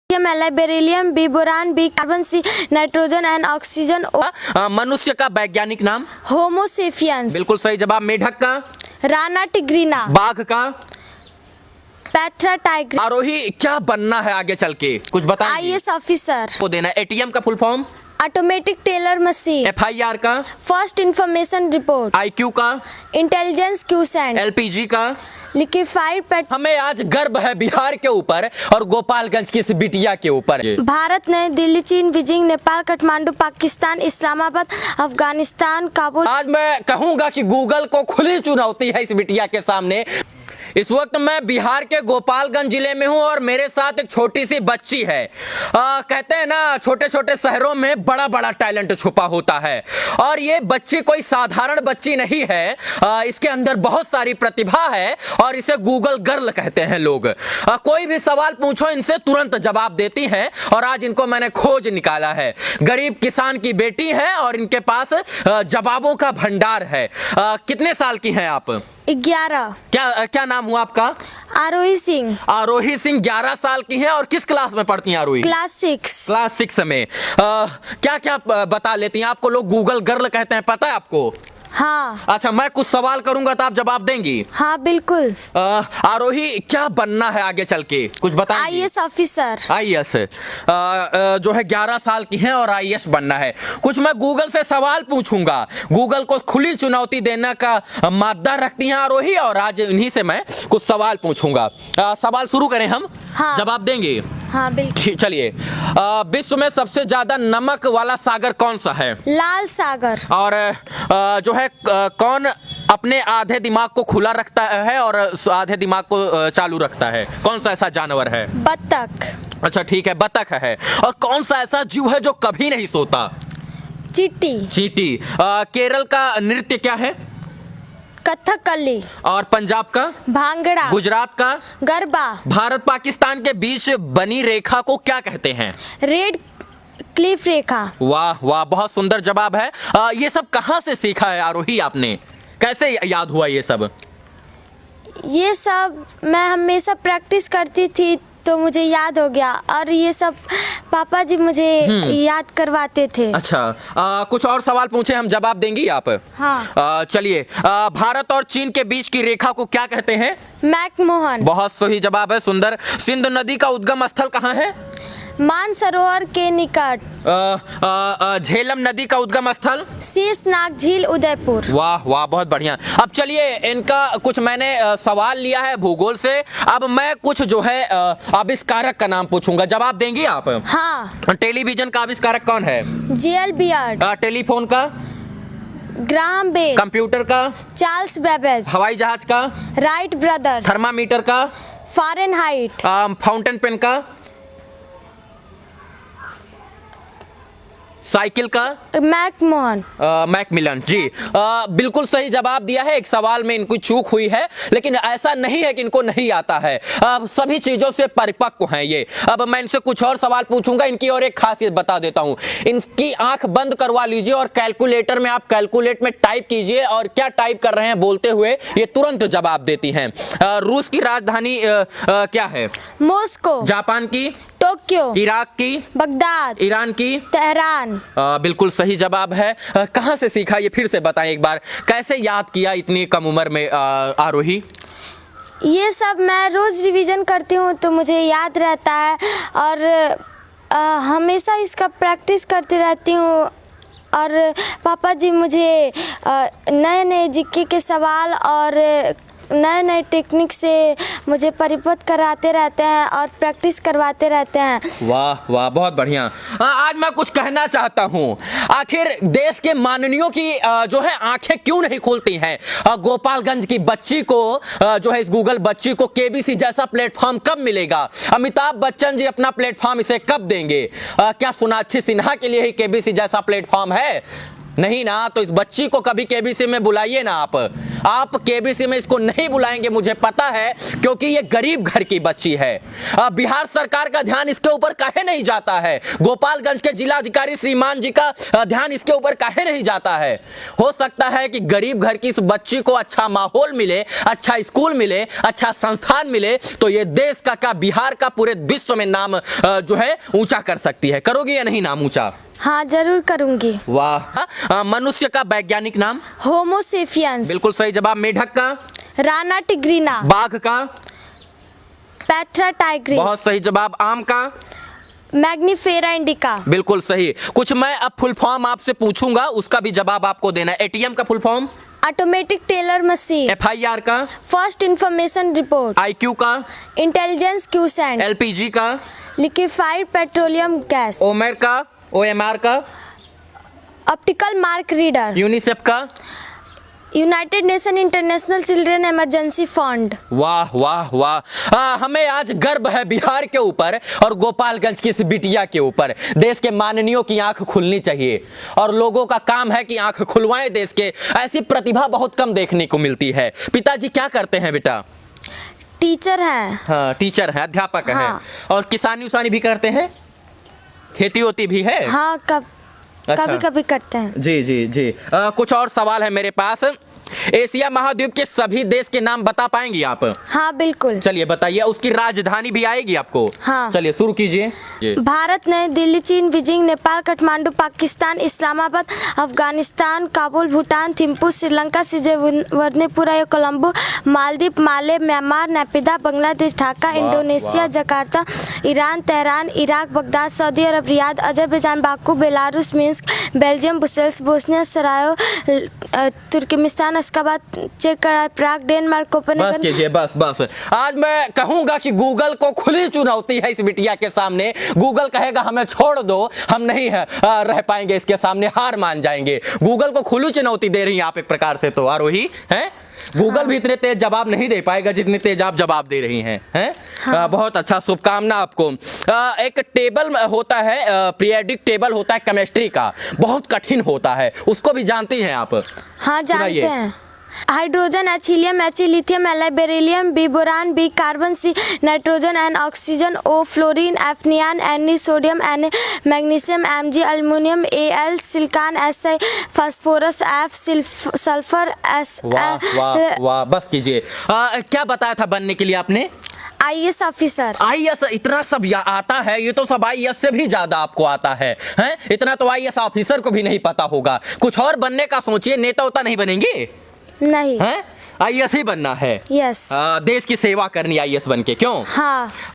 Beryllium B boron B carbon C nitrogen and oxygen. मनुष्य का वैज्ञानिक नाम? Homo sapiens. बिल्कुल सही जवाब। मेढक का? Rana tigrina. बाघ का? पैथरा टाइगर। आरोही क्या बनना है आगे चल के, कुछ बताइए। IAS officer. को देना। एटीएम का full form? Automatic teller machine. FIR का? First information report. आईक्यू का? Intelligence quotient. एलपीजी का? Liquefied petrol. हमें आज गर्व है बिहार के ऊपर और गोपालगंज की इस बिटिया के ऊपर। भारत, नई दिल्ली, चीन, बीजिंग, नेपाल, काठमांडू, पाकिस्तान, इस्लामाबाद, अफगानिस्तान, काबुल। आज मैं कहूंगा कि गूगल को खुली चुनौती है इस बिटिया के सामने। इस वक्त मैं बिहार के गोपालगंज जिले में हूं और मेरे साथ एक छोटी सी बच्ची है। कहते हैं ना, छोटे छोटे शहरों में बड़ा बड़ा टैलेंट छुपा होता है और ये बच्ची कोई साधारण बच्ची नहीं है। इसके अंदर बहुत सारी प्रतिभा है और इसे गूगल गर्ल कहते हैं लोग। कोई भी सवाल पूछो इनसे तुरंत जवाब देती हैं और आज इनको मैंने खोज निकाला है। गरीब किसान की बेटी है और इनके पास जवाबों का भंडार है। कितने साल की हैं आप? 11। क्या नाम हुआ आपका? आरोही सिंह। आरोही सिंह 11 साल की हैं और किस क्लास में पढ़ती हैं आरोही? क्लास 6। क्लास 6 में। क्या क्या बता लेती हैं? आपको लोग गूगल गर्ल कहते हैं, पता है आपको? हाँ। अच्छा, मैं कुछ सवाल करूंगा तो आप जवाब देंगी? हाँ बिल्कुल। आरोही क्या बनना है आगे चल के, कुछ बताइए। IAS officer. आईएएस जो है 11 साल की हैं और आईएएस बनना है। कुछ मैं गूगल से सवाल पूछूंगा, गूगल को खुली चुनौती देने का मादा रखती हैं आरोही और आज इन्हीं से मैं कुछ सवाल पूछूंगा। सवाल शुरू करें हम? हाँ। जवाब देंगे? हाँ बिल्कुल। चलिए, विश्व में सबसे ज्यादा नमक वाला सागर कौन सा है? लाल सागर। और जो है कौन अपने आधे दिमाग को खुला रखता है और आधे दिमाग को चालू रखता है? कौन सा ऐसा जानवर है? बत्तख। अच्छा ठीक है, बतख है। और कौन सा ऐसा जीव है जो कभी नहीं सोता? चींटी। चींटी। केरल का नृत्य क्या है? कथकली। और पंजाब का? भांगड़ा। गुजरात का? गरबा। भारत पाकिस्तान के बीच बनी रेखा को क्या कहते हैं? रेड क्लिफ रेखा। वाह वाह, बहुत सुंदर जवाब है। ये सब कहाँ से सीखा है आरोही आपने? कैसे याद हुआ ये सब? ये सब मैं हमेशा प्रैक्टिस करती थी तो मुझे याद हो गया और ये सब पापा जी मुझे याद करवाते थे। अच्छा, कुछ और सवाल पूछे हम, जवाब देंगी आप? हाँ। चलिए, भारत और चीन के बीच की रेखा को क्या कहते हैं? मैकमोहन। बहुत सही जवाब है, सुंदर। सिंधु नदी का उद्गम स्थल कहाँ है? मानसरोवर के निकट। झेलम नदी का उद्गम स्थल? शीशनाग झील, उदयपुर। वाह वाह, बहुत बढ़िया। अब चलिए, इनका कुछ मैंने सवाल लिया है भूगोल से। अब मैं कुछ जो है आविष्कारक का नाम पूछूंगा, जवाब देंगी आप? हाँ। टेलीविजन का आविष्कारक कौन है? JL Baird. टेलीफोन का? Graham Bell. कंप्यूटर का? Charles Babbage. हवाई जहाज का? Wright brothers. थर्मामीटर का? फारेनहाइट। फाउंटेन पेन का? साइकिल का? मैकमोहन। मैकमिलन जी। बिल्कुल सही जवाब दिया है। एक सवाल में इनको चूक हुई है, लेकिन ऐसा नहीं है कि इनको नहीं आता है। सभी चीजों से परिपक्व हैं ये। अब मैं इनसे कुछ और सवाल पूछूंगा। इनकी और एक खासियत बता देता हूं। इनकी आंख बंद करवा लीजिए और कैलकुलेटर में आप कैलकुलेट में टाइप कीजिए और क्या टाइप कर रहे हैं बोलते हुए ये तुरंत जवाब देती हैं। रूस की राजधानी क्या है? मॉस्को। जापान की? टोक्यो। इराक की? बगदाद। ईरान की? तेहरान। बिल्कुल सही जवाब है। कहाँ से सीखा ये फिर से बताएं एक बार। कैसे याद किया इतनी कम उम्र में आरोही? ये सब मैं रोज रिवीजन करती हूँ तो मुझे याद रहता है और हमेशा इसका प्रैक्टिस करती रहती हूँ और पापा जी मुझे नए नए जीके के सवाल और नए नए टेक्निक से मुझे परिपक्व कराते रहते हैं और प्रैक्टिस करवाते रहते हैं। वाह वाह, बहुत बढ़िया। आज मैं कुछ कहना चाहता हूँ। आखिर देश के माननीयों की जो है आंखें क्यों नहीं खुलती हैं? गोपालगंज की बच्ची को जो है, इस गूगल बच्ची को केबीसी जैसा प्लेटफॉर्म कब मिलेगा? अमिताभ बच्चन जी अपना प्लेटफॉर्म इसे कब देंगे? क्या सोनाक्षी सिन्हा के लिए ही केबीसी जैसा प्लेटफॉर्म है? नहीं ना, तो इस बच्ची को कभी केबीसी में बुलाइए ना आप केबीसी में इसको नहीं बुलाएंगे, मुझे पता है, क्योंकि ये गरीब घर की बच्ची है। बिहार सरकार का ध्यान इसके ऊपर काहे नहीं जाता है? गोपालगंज के जिलाधिकारी श्रीमान जी का ध्यान इसके ऊपर काहे नहीं जाता है? हो सकता है कि गरीब घर की इस बच्ची को अच्छा माहौल मिले, अच्छा स्कूल मिले, अच्छा संस्थान मिले, तो ये देश का क्या, बिहार का पूरे विश्व में नाम जो है ऊंचा कर सकती है। करोगी या नहीं नाम ऊंचा? हाँ, जरूर करूंगी। वाह। मनुष्य का वैज्ञानिक नाम? Homo sapiens. बिल्कुल सही जवाब। मेढक का? राना टिग्रिना। बाघ का? पैथ्रा टाइग्रिस। बहुत सही जवाब। आम का? Mangifera indica. बिल्कुल सही। कुछ मैं अब फुल फॉर्म आपसे पूछूंगा, उसका भी जवाब आपको देना है। एटीएम का full form? Automatic teller machine. FIR का? First information report. आईक्यू का? Intelligence quotient. एलपीजी का? Liquefied petroleum gas. ओएमआर का? Optical mark reader. यूनिसेफ का? United nation international children emergency fund. वाह वाह वाह। हमें आज गर्व है बिहार के ऊपर और गोपालगंज की इस बिटिया के ऊपर। देश के माननीयों की आंख खुलनी चाहिए और लोगों का काम है कि आंख खुलवाएं देश के। ऐसी प्रतिभा बहुत कम देखने को मिलती है। पिताजी क्या करते हैं बेटा? टीचर हैं। हाँ, टीचर है, अध्यापक है। हाँ। और किसानी उसानी भी करते हैं? खेती होती भी है? हाँ, अच्छा। कभी कभी करते हैं। जी जी जी। कुछ और सवाल है मेरे पास। एशिया महाद्वीप के सभी देश के नाम बता पाएंगी आप? हाँ, बिल्कुल। चलिए बताइए। उसकी राजधानी भी आएगी आपको? हाँ। चलिए शुरू कीजिए। भारत, नई दिल्ली, चीन, बीजिंग, नेपाल, काठमांडू, पाकिस्तान, इस्लामाबाद, अफगानिस्तान, काबुल, भूटान, थिम्पू, श्रीलंका, सिजवरनेपुरा, Colombo, Maldives, Male, Myanmar, Naypyidaw, Bangladesh, Dhaka, Indonesia, Jakarta, Iran, Tehran, Iraq, Baghdad, Saudi Arab, Riyadh, Azerbaijan, Baku, Belarus, Minsk, Belgium, Brussels, Bosnia, Sarajevo, Turkmenistan, Ashgabat, चेक, प्राग, डेनमार्क, कोपेनहेगन। बस कीजिए, बस बस। आज मैं कहूंगा कि गूगल को खुली चुनौती है इस बिटिया के सामने। गूगल कहेगा हमें छोड़ दो, हम नहीं रह पाएंगे इसके सामने, हार मान जाएंगे। गूगल को खुली चुनौती दे रही हैं आप एक प्रकार से तो। आरोही हैं, गूगल भी इतने तेज जवाब नहीं दे पाएगा जितने तेज आप जवाब दे रही हैं। हाँ। बहुत अच्छा, शुभकामना आपको। एक टेबल होता है, पीरियडिक टेबल होता है केमिस्ट्री का, बहुत कठिन होता है, उसको भी जानती हैं आप? हाँ, जानते हैं। Hydrogen, H, helium, H, lithium, L, beryllium, B, boron, B, carbon, C, nitrogen, N, oxygen, O, fluorine, F, neon, N, sodium, N, magnesium, M, G, aluminium, A, L, silicon, S, phosphorus, F, sulphur, S. वाह वाह वाह। बस कीजिए। क्या बताया था बनने के लिए आपने? IAS officer. IAS, इतना सब आता है, ये तो सब IAS से भी ज्यादा आपको आता है, हैं? इतना तो IAS ऑफिसर को भी नहीं पता होगा। कुछ और बनने का सोचिए, नेता उता नहीं बनेंगे? नहीं, हैं? IAS ही बनना है। यस। देश की सेवा करनी IAS बन के, क्यों? हाँ।